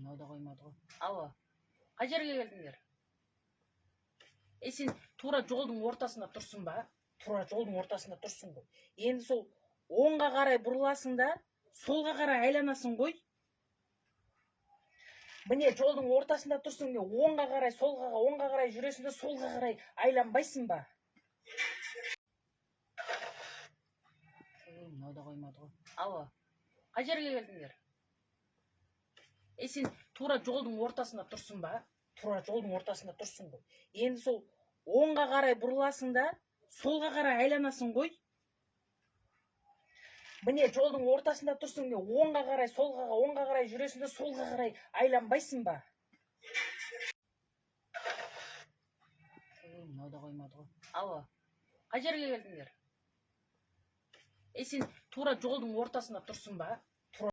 мынау да қоймады ғой. Алло, қай жерге келдіңдер? Сен тура жолдың ортасында тұрсың ба? Тура жолдың ортасында тұрсың ғой. Енді сол оңға қарай бұрыласың да, солға қарай айланасың ғой. Міне жолдың ортасында тұрсың, оңға қарай, солға, оңға қарай жүресің де, солға қарай айланбайсың ба? Мынау да қоймады ғой. Алло, қай жерге келдіңдер? Сен тура жолдың ортасында тұрсың ба? Тура жолдың ортасында тұрсың ғой. Енді сол оңға қарай бұрыласың да, солға қарай айланасың ғой. Міне жолдың ортасында тұрсың, оңға қарай, солға, оңға қарай жүресің де, солға қарай айланбайсың ба? Мынау да қоймады ғой. Алло, қай жерге келдіңдер? Сен тура жолдың ортасында тұрсың ба?